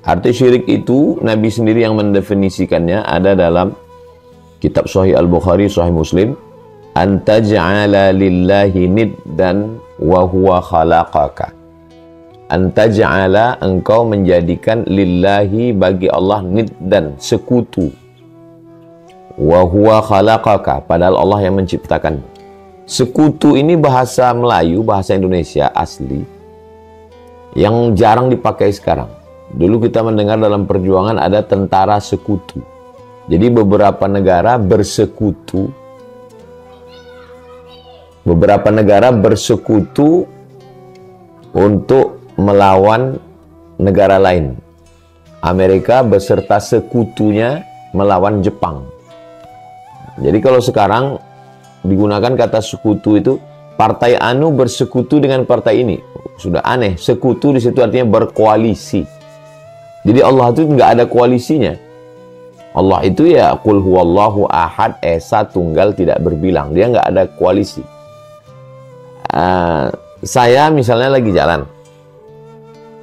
Arti syirik itu Nabi sendiri yang mendefinisikannya, ada dalam kitab Sahih Al-Bukhari, Sahih Muslim, antaj'ala lillahi niddan wa huwa khalaqaka. Antaj'ala, engkau menjadikan lillahi, bagi Allah, niddan, sekutu, wa huwa khalaqaka, padahal Allah yang menciptakan. Sekutu ini bahasa Melayu, bahasa Indonesia asli, yang jarang dipakai sekarang. Dulu kita mendengar dalam perjuangan ada tentara sekutu. Jadi beberapa negara bersekutu. Beberapa negara bersekutu untuk melawan negara lain. Amerika beserta sekutunya melawan Jepang. Jadi kalau sekarang digunakan kata sekutu itu, partai anu bersekutu dengan partai ini. Sudah aneh. Sekutu di situ artinya berkoalisi. Jadi Allah itu nggak ada koalisinya. Allah itu ya qul huwallahu ahad, esa, tunggal, tidak berbilang. Dia nggak ada koalisi. Saya misalnya lagi jalan,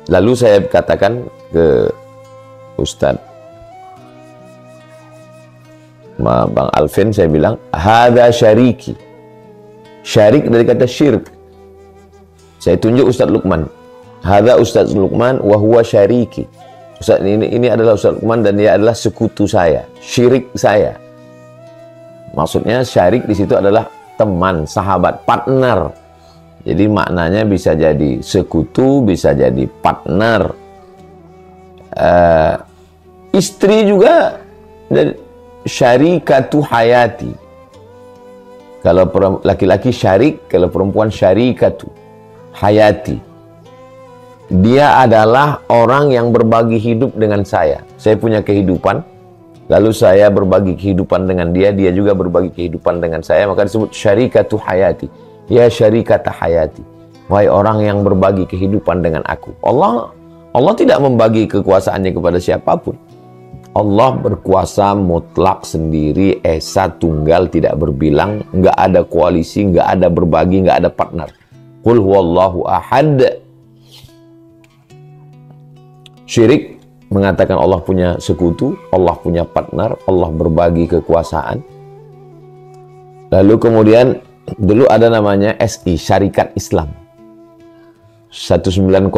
lalu saya katakan ke Ustadz Bang Alvin, saya bilang, hada syariki. Syarik dari kata syirk. Saya tunjuk Ustadz Luqman. Hada Ustadz Luqman wa huwa syariki. Ustaz, ini adalah Ustaz Luqman dan dia adalah sekutu saya, syirik saya. Maksudnya syarik di situ adalah teman, sahabat, partner. Jadi maknanya bisa jadi sekutu, bisa jadi partner. Istri juga syarikatu hayati. Kalau laki-laki syarik, kalau perempuan syarikatu hayati. Dia adalah orang yang berbagi hidup dengan saya. Saya punya kehidupan, lalu saya berbagi kehidupan dengan dia, dia juga berbagi kehidupan dengan saya, maka disebut syarikatu hayati. Ya syarikata hayati. Wahai orang yang berbagi kehidupan dengan aku. Allah tidak membagi kekuasaannya kepada siapapun. Allah berkuasa mutlak sendiri, esa, tunggal, tidak berbilang, nggak ada koalisi, nggak ada berbagi, nggak ada partner. Qul huwallahu ahad. Syirik mengatakan Allah punya sekutu, Allah punya partner, Allah berbagi kekuasaan. Lalu kemudian dulu ada namanya SI, Syarikat Islam. 1905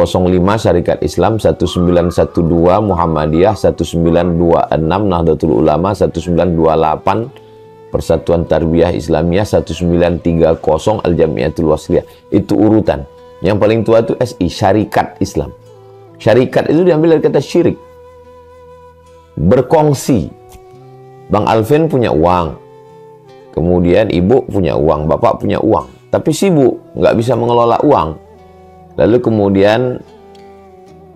Syarikat Islam, 1912 Muhammadiyah, 1926 Nahdlatul Ulama, 1928 Persatuan Tarbiyah Islamiyah, 1930 Al-Jamiatul Wasliyah. Itu urutan. Yang paling tua itu SI, Syarikat Islam. Syarikat itu diambil dari kata syirik. Berkongsi. Bang Alvin punya uang. Kemudian ibu punya uang, bapak punya uang. Tapi sibuk, nggak bisa mengelola uang. Lalu kemudian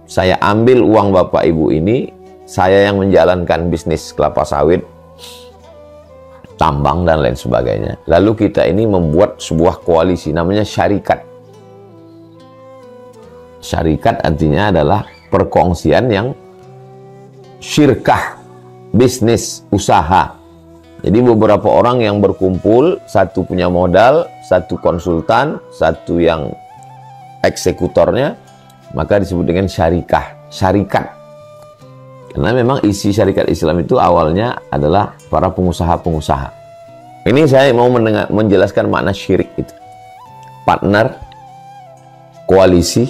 saya ambil uang bapak ibu ini, saya yang menjalankan bisnis kelapa sawit, tambang dan lain sebagainya. Lalu kita ini membuat sebuah koalisi, namanya syarikat. Syarikat artinya adalah perkongsian yang syirkah, bisnis, usaha. Jadi beberapa orang yang berkumpul, satu punya modal, satu konsultan, satu yang eksekutornya, maka disebut dengan syarikah, syarikat. Karena memang isi syarikat Islam itu awalnya adalah para pengusaha-pengusaha. Ini saya mau menjelaskan makna syirik itu. Partner, koalisi,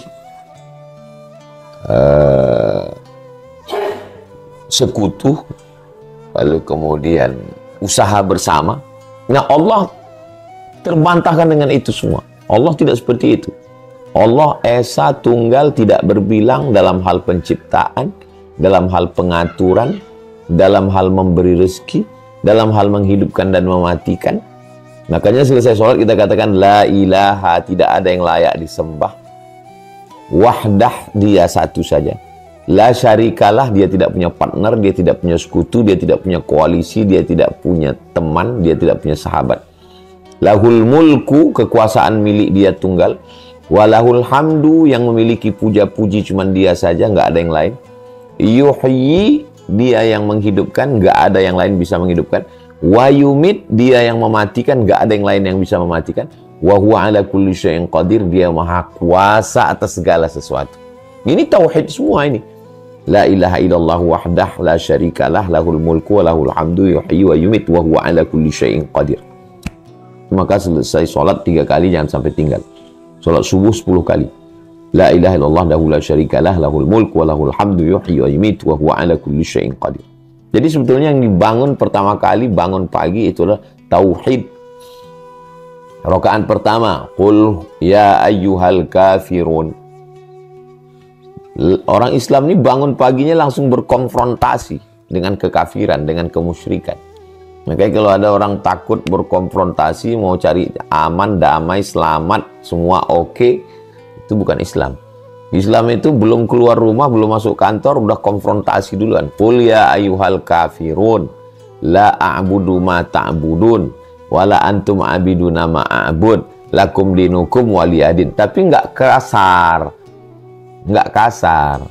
sekutu, lalu kemudian usaha bersama. Nah, Allah terbantahkan dengan itu semua. Allah tidak seperti itu. Allah esa, tunggal, tidak berbilang dalam hal penciptaan, dalam hal pengaturan, dalam hal memberi rezeki, dalam hal menghidupkan dan mematikan. Makanya selesai sholat kita katakan la ilaha, tidak ada yang layak disembah. Wahdah, dia satu saja. La syarikalah, dia tidak punya partner, dia tidak punya sekutu, dia tidak punya koalisi, dia tidak punya teman, dia tidak punya sahabat. Lahul mulku, kekuasaan milik dia tunggal. Walahul hamdu, yang memiliki puja-puji cuman dia saja, nggak ada yang lain. Yuhyi, dia yang menghidupkan, nggak ada yang lain bisa menghidupkan. Wa yumit, dia yang mematikan, nggak ada yang lain yang bisa mematikan. Wa huwa ala kulli syai'in qadir, dia maha kuasa atas segala sesuatu. Ini tauhid semua ini. La ilaha illallah wahdah la syarikalah lahul mulku wa lahul hamdu yuhyi wa yumit wa huwa ala kulli syai'in qadir. Maka selesai sholat 3 kali jangan sampai tinggal. Sholat subuh 10 kali. La ilaha illallah la syarikalah lahul mulku wa lahul hamdu yuhyi wa yumit wa huwa ala kulli syai'in qadir. Jadi sebetulnya yang dibangun pertama kali bangun pagi itulah tauhid. Rakaat pertama, qul ya ayyuhal kafirun. Orang Islam ini bangun paginya langsung berkonfrontasi dengan kekafiran, dengan kemusyrikan. Makanya kalau ada orang takut berkonfrontasi, mau cari aman, damai, selamat, semua oke, itu bukan Islam. Islam itu belum keluar rumah, belum masuk kantor, udah konfrontasi duluan. Qul ya ayyuhal kafirun, la a'budu ma ta'budun, wala antum abiduna ma a'bud, lakum dinukum waliyadin. Tapi nggak kasar. Nggak kasar,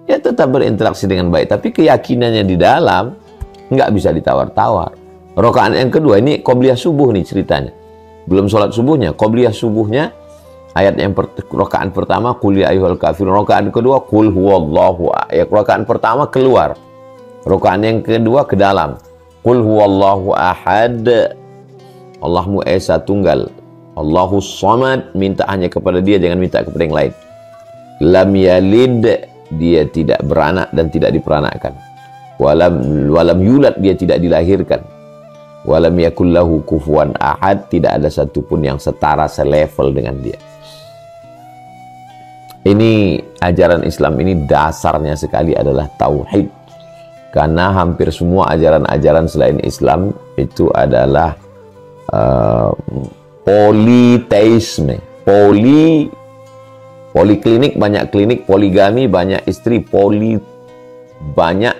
ya tetap berinteraksi dengan baik, tapi keyakinannya di dalam nggak bisa ditawar-tawar. Rakaat yang kedua ini qobliyah subuh nih ceritanya, belum sholat subuhnya, qobliyah subuhnya ayat yang rakaat pertama qul ya ayyuhal kafirun, rakaat kedua qul huwallahu ahad. Rakaat pertama keluar, rakaat yang kedua ke dalam, qul huwallahu ahad, Allahmu esa tunggal, Allahus samad, minta hanya kepada Dia, jangan minta kepada yang lain. Lam yalid, dia tidak beranak dan tidak diperanakkan. Walam yulad, dia tidak dilahirkan. Walam yakul lahu kufuwan ahad, tidak ada satupun yang setara selevel dengan dia. Ini ajaran Islam ini dasarnya sekali adalah tauhid. Karena hampir semua ajaran-ajaran selain Islam itu adalah politeisme. Poliklinik, banyak klinik, poligami, banyak istri, banyak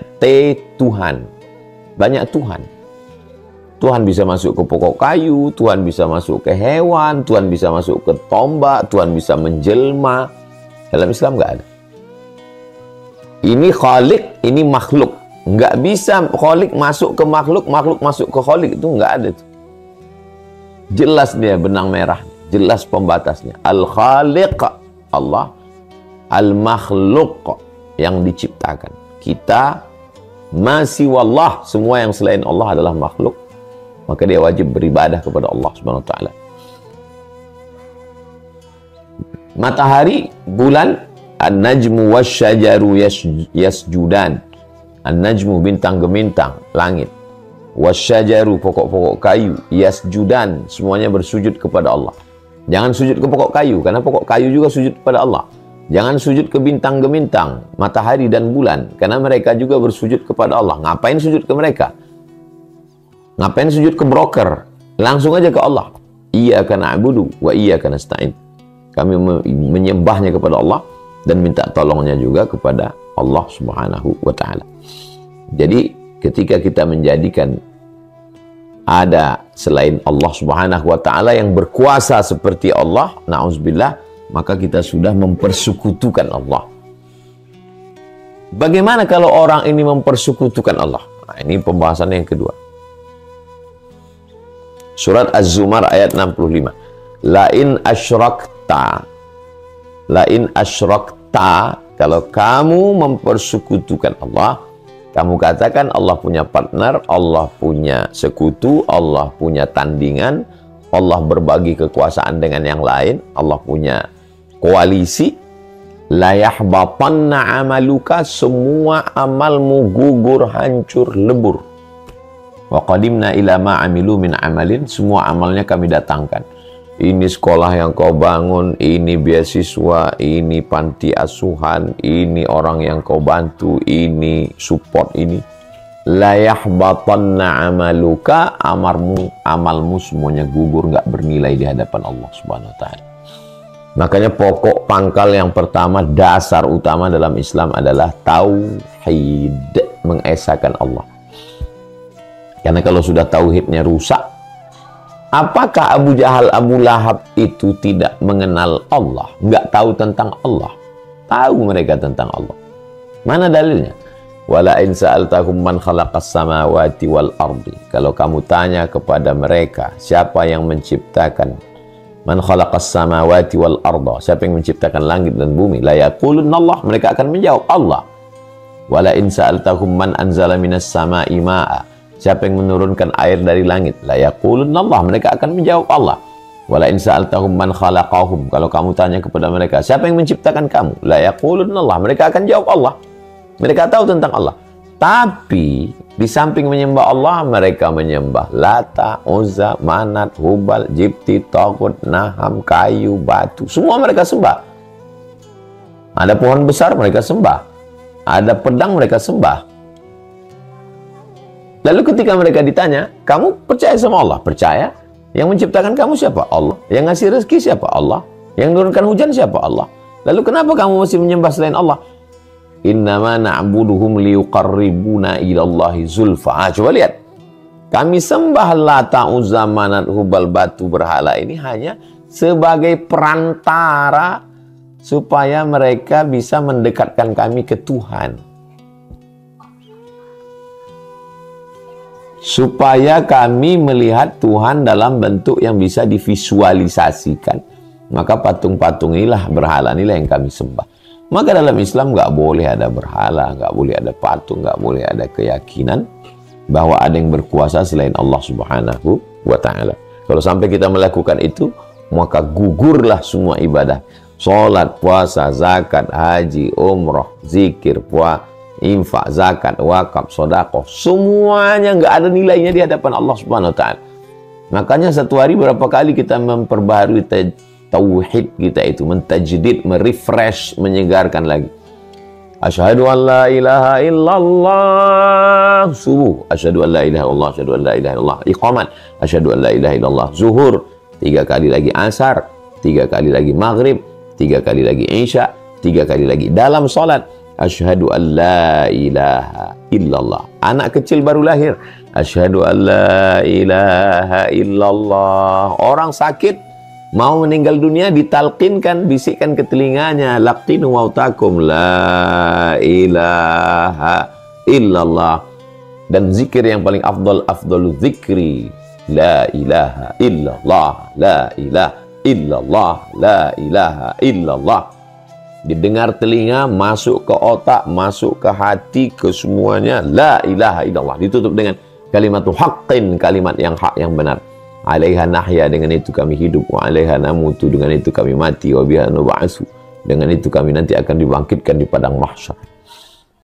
Tuhan. Banyak Tuhan. Tuhan bisa masuk ke pokok kayu, Tuhan bisa masuk ke hewan, Tuhan bisa masuk ke tombak, Tuhan bisa menjelma. Dalam Islam nggak ada. Ini khalik, ini makhluk. Nggak bisa khalik masuk ke makhluk, makhluk masuk ke khalik. Itu nggak ada. Jelas dia benang merah. Jelas pembatasnya. Al-khaliq Allah, al-makhluk yang diciptakan. Kita masih wallah, semua yang selain Allah adalah makhluk, maka dia wajib beribadah kepada Allah Subhanahu wa taala. Matahari, bulan, an-najmu wasyajaru yasjudan. An-najmu bintang gemintang, langit. Wasyajaru pokok-pokok kayu, yasjudan, semuanya bersujud kepada Allah. Jangan sujud ke pokok kayu, karena pokok kayu juga sujud kepada Allah. Jangan sujud ke bintang gemintang, matahari dan bulan, karena mereka juga bersujud kepada Allah. Ngapain sujud ke mereka? Ngapain sujud ke broker? Langsung aja ke Allah. Iyyaka na'budu wa iyyaka nasta'in. Kami menyembahnya kepada Allah dan minta tolongnya juga kepada Allah Subhanahu wa taala. Jadi ketika kita menjadikan ada selain Allah Subhanahu wa taala yang berkuasa seperti Allah, na'udzubillah, maka kita sudah mempersekutukan Allah. Bagaimana kalau orang ini mempersekutukan Allah? Nah, ini pembahasan yang kedua. Surat Az-Zumar ayat 65. Lain asyrakta, kalau kamu mempersekutukan Allah, kamu katakan Allah punya partner, Allah punya sekutu, Allah punya tandingan, Allah berbagi kekuasaan dengan yang lain, Allah punya koalisi, la yahbatanna amaluka, semua amalmu gugur, hancur, lebur. Wa qadimna ila ma amilu min amalin, semua amalnya kami datangkan. Ini sekolah yang kau bangun, ini beasiswa, ini panti asuhan, ini orang yang kau bantu, ini support ini. La yahbatanna amaluka, amalmu semuanya gugur, nggak bernilai di hadapan Allah Subhanahu wa taala. Makanya pokok pangkal yang pertama, dasar utama dalam Islam adalah tauhid, mengesahkan Allah. Karena kalau sudah tauhidnya rusak, apakah Abu Jahal, Abu Lahab itu tidak mengenal Allah? Nggak tahu tentang Allah. Tahu mereka tentang Allah. Mana dalilnya? Wala in sa'altahum man khalaqas samawati wal ardi. Kalau kamu tanya kepada mereka, siapa yang menciptakan? Man khalaqas samawati wal arda. Siapa yang menciptakan langit dan bumi? La yaqulunna Allah. Mereka akan menjawab Allah. Wala in sa'altahum man anzala minas sama'i ma'a. Siapa yang menurunkan air dari langit? La yaqulunna Allah. Mereka akan menjawab Allah. Wala in sa'altahum man khalaqahum. Kalau kamu tanya kepada mereka, siapa yang menciptakan kamu? La yaqulunna Allah. Mereka akan jawab Allah. Mereka tahu tentang Allah. Tapi di samping menyembah Allah, mereka menyembah Lata, Uzza, Manat, Hubal, Jibti, Taghut, Naham, kayu, batu. Semua mereka sembah. Ada pohon besar mereka sembah. Ada pedang mereka sembah. Lalu ketika mereka ditanya, kamu percaya sama Allah? Percaya. Yang menciptakan kamu siapa? Allah. Yang ngasih rezeki siapa? Allah. Yang menurunkan hujan siapa? Allah. Lalu kenapa kamu masih menyembah selain Allah? Innama na'buduhum liyuqarribuna ilallahi zulfa. Coba lihat. Kami sembah Lata, Uzza, Manat, Hubal, batu berhala ini hanya sebagai perantara supaya mereka bisa mendekatkan kami ke Tuhan. Supaya kami melihat Tuhan dalam bentuk yang bisa divisualisasikan. Maka patung-patung inilah, berhala inilah yang kami sembah. Maka dalam Islam nggak boleh ada berhala, nggak boleh ada patung, nggak boleh ada keyakinan bahwa ada yang berkuasa selain Allah Subhanahu wa Ta'ala. Kalau sampai kita melakukan itu, maka gugurlah semua ibadah. Salat, puasa, zakat, haji, umroh, zikir, infak, zakat, wakaf, sedekah, semuanya nggak ada nilainya di hadapan Allah Subhanahu wa Ta'ala. Makanya satu hari berapa kali kita memperbaharui tauhid kita itu, mentajdid, merefresh, menyegarkan lagi. Asyhadu an la ilaha illallah subuh, asyhadu an la ilaha illallah, asyhadu an la ilaha illallah iqamat, asyhadu an la ilaha illallah zuhur, 3 kali lagi asar, 3 kali lagi maghrib, 3 kali lagi isya, 3 kali lagi dalam salat. Asyhadu an la ilaha illallah. Anak kecil baru lahir, asyhadu an la ilaha illallah. Orang sakit mau meninggal dunia ditalqinkan, bisikkan ke telinganya, laqinu mautakum la ilaha illallah. Dan zikir yang paling afdalu zikri la ilaha illallah, la ilaha illallah, la ilaha illallah. Didengar telinga, masuk ke otak, masuk ke hati, ke semuanya. La ilaha illallah. Ditutup dengan kalimat haqqin, kalimat yang hak, yang benar. Alaiha nahya, dengan itu kami hidup. Wa alaiha namutu, dengan itu kami mati. Wa biha nub'atsu, dengan itu kami nanti akan dibangkitkan di padang mahsyar.